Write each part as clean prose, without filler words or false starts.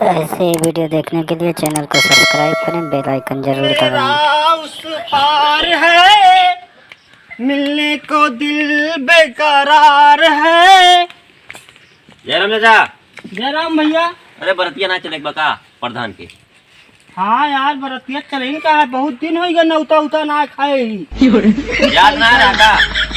ऐसे ही वीडियो देखने के लिए चैनल को सब्सक्राइब करें, बेल आइकन जरूर दबाएं। उस पार है मिलने को दिल बेकरार है। जयराम चाचा। जयराम भैया। अरे बरतिया ना चले बका प्रधान के। हाँ यार बरतिया चलें का है, बहुत दिन हो गया नौता उता ना खाए याद ना रहा का?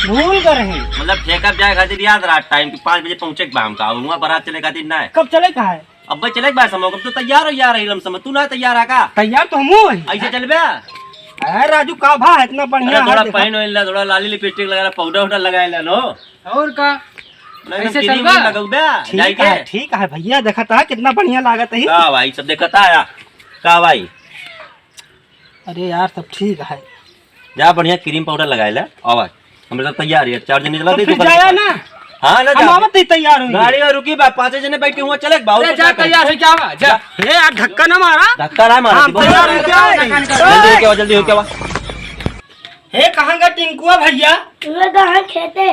भूल कर रहे मतलब चेकअप जाए खातिर याद रहा टाइम की 5 बजे पहुंचे के हम का वहाँ बारात चले खातिर ना है। कब चले का है? अब भाई चले बा समय तो तैयार हो यार रही समय तू ना तैयार है का? तैयार तो हम ऐसे चल बे। अरे राजू का भा है इतना बढ़िया है, थोड़ा पहन होइला, थोड़ा लाली लिपस्टिक लगा, पाउडर उडर लगाइला नो। और का ऐसे चलबा लगौ बे जाई के। ठीक है भैया, देखता है कितना बढ़िया लागत है का भाई सब देखता है का भाई। अरे यार सब ठीक है, जा बढ़िया क्रीम पाउडर लगाइला। आवाज हमरे सब तैयार है, 4 जने चला तो दे फिर जाया ना। हां ना हम आवत ही तैयार हो गाड़ी में रुकी बा 5 जने बैठ के हुआ चले बाहु जा तैयार है क्या बा जा। ए यार धक्का ना मारा, धक्का ना मारा। तैयार हो क्या? जल्दी हो क्या बा। हे कहां का टिंकुआ भैया? तुम्हें खेते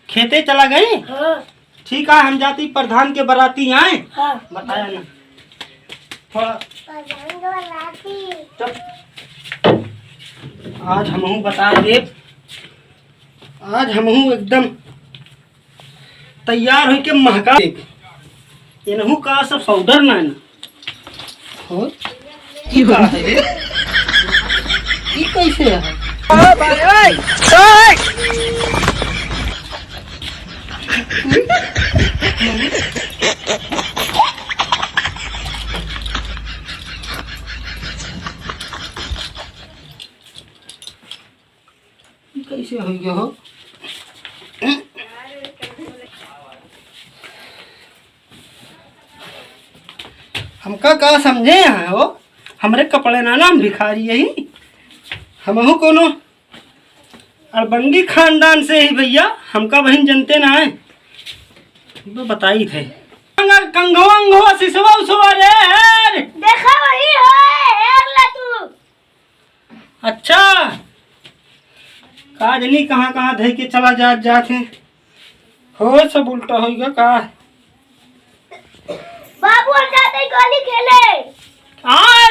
खेते चला गए? हाँ ठीक है, हम जाती प्रधान के बराती आए। हाँ बताया ना थोड़ा। चल। आज हमहू बता दे, आज हमहू एकदम तैयार हो के महका इनहू का सब पाउडर ना हो की का है रे? ई कैसे है? कैसे हो गया हो? हमका का समझे हैं हो? हमरे कपड़े ना नाम भिखारी यही हमहू कोनो अड़बंगी खानदान से ही भैया, हमका बहन जनते ना है तो बताई थे। कंघो अंघो सिसवा उसवा रे देखा वही है तू। अच्छा काजनी कहाँ कहाँ धे के चला जाते हो, सब उल्टा हो गया का। बाबू हम जाते ही गोली खेले, आए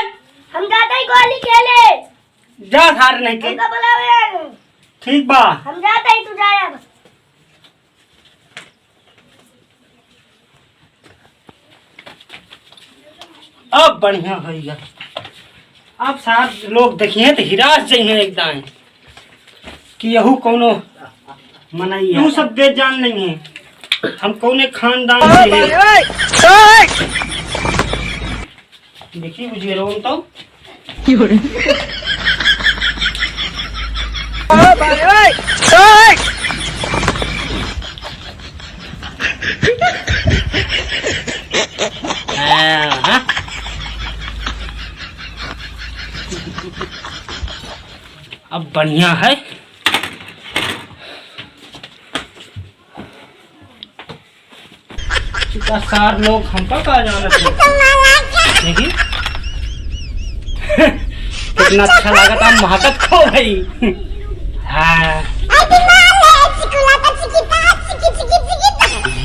हम जाते ही गोली खेले। जा धार नहीं के हमका बुलावे। ठीक बा, हम जाते ही तू जाया। अब बढ़िया हो गया। अब साथ लोग देखिए तो हिरास जाइए एकदम कि यहू कोनो मनाई तू सब दे जान नहीं है, हम कौने खानदान से हैं। देखिए मुझे रोन तो अब बढ़िया है। सार लोग हमका कहा जाना चाहिए। देखिए कितना अच्छा लगा था, महकत खो गई। हाँ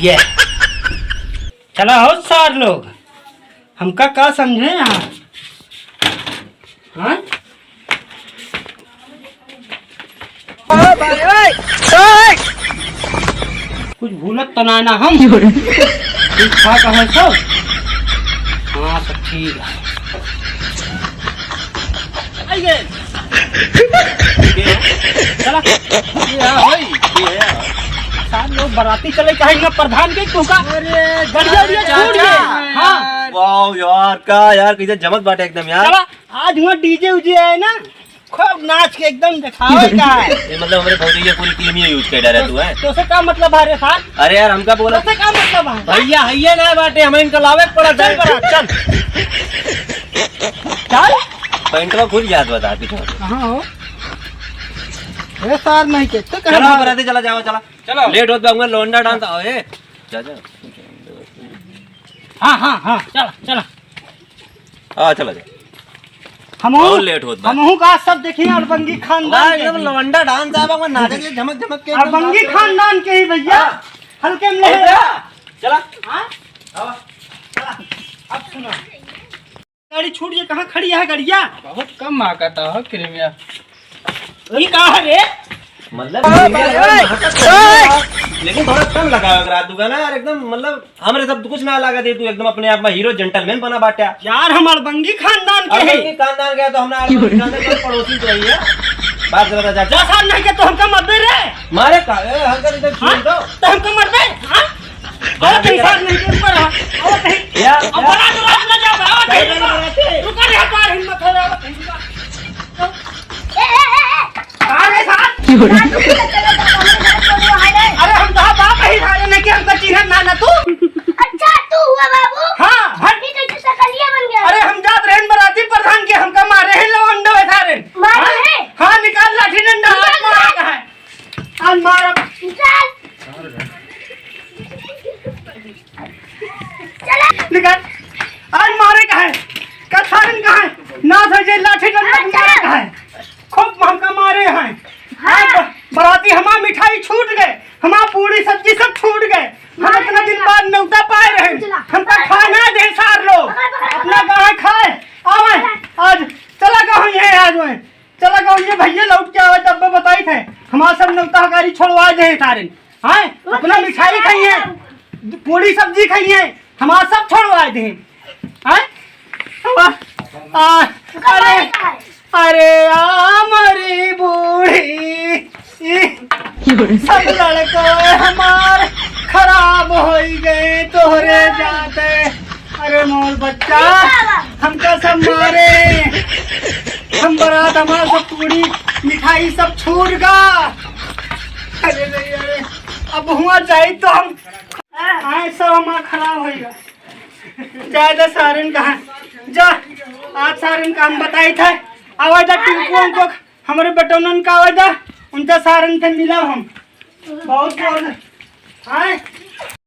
ये चला हो सार लोग, हमका का समझे यहाँ? हाँ कुछ भूलत तो ना हम ठीक ठाक है सब। हाँ सब ठीक है। चला साथ लोग बराती चले चाहे ना प्रधान के टोका। अरे बढ़िया छूट गए। हाँ वाह यार का यार कैसे जमक बाटे एकदम यार। चला आज वहाँ डीजे उजे है ना, खूब नाच के एकदम दिखावे का है। ये मतलब हमारे भौजी पूरी टीम ही यूज कर रहा तू है। तो से क्या मतलब है रे साथ? अरे यार हमका बोला तो से क्या मतलब है भैया हैया ना बाटे हमें इनका लावे पड़ा। चल बरा चल चल पैंटवा खुल जात बता पीछे। कहाँ हो? अरे सार नहीं के तो चला बराती चला जाओ चला चलो लेट होत बाऊंगा लोंडा डांस आओ जा जा। हाँ हाँ हाँ चला चला हां चला जा। हमहू लेट होत बा। हमहू का सब देखिए अड़बंगी खानदान एकदम लवंडा डांस आवा में नाचे के झमक झमक के अड़बंगी खानदान के ही भैया। हल्के में ले चला हाँ चला अब सुनो गाड़ी छूट गई, कहाँ खड़ी है गाड़िया? बहुत कम महकता हो क्रीमिया। ये कहाँ है रे? मतलब लेकिन थोड़ा कम लगा अगर दूंगा ना यार, एकदम मतलब हमरे सब कुछ ना लगा दे, तू एकदम अपने आप में हीरो जेंटलमैन बना बाटा यार हम अड़बंगी खानदान के हैं। खानदान गया तो हमने खानदान के पड़ोसी तो रही है बात बता जा। 10 साल नहीं के तो हमका मरबे रे, मारे का हमका इधर छोड़ दो तो हमका मरबे। हां और 3 साल नहीं के ऊपर और कहीं यार अब बड़ा तो रात ना जा रहा है। रुक रे हमार हिम्मत हो रहा है। अरे साहब अरे हम तो बाप ही थारे नहीं कि हमका चिन्ह ना तू। अच्छा तू हुआ बाबू? हां हट। ये कैसे सकलिया बन गया? अरे हम जात रहन बराती प्रधान के हमका मारे हैं लवंडो है थारे। मारे हैं? हां निकाल लाठी डंडा हाथ मारा का है। आज मारा चल चला निकाल। आज मारे का है का थारन का है ना सजे लाठी डंडा मारे का है। खूब हमका मारे हैं। हाँ बराती हमार मिठाई छूट गए, हमार पूरी सब्जी सब छूट गए। हम इतना दिन बाद न्योता पाए रहे, हमका खाना दे सार लो अपना गाय खाए आवे। आज चला गाँव ये आज में चला गाँव ये भैया लौट के आवे तब बताई थे हमारा सब न्योता गाड़ी छोड़वा दे सारे। हाँ अपना मिठाई खाइए, पूरी सब्जी खाइए, हमारा सब छोड़वा दे। अरे अरे हमारी बूढ़ी सब लड़को हमार खराब हो गए तोहरे जाते। अरे मोर बच्चा हमका सब मारे, हम बरात हमारा सब पूरी मिठाई सब छूट गा। अरे नहीं अरे अब हुआ जाए तो हम आए सब हमारा खराब होगा। ज्यादा सारन कहा जा आज सारन का हम बताई था आवाज टिंकू हमारे बटौनन का आवाज उनका सारन से मिला हम बहुत बहुत।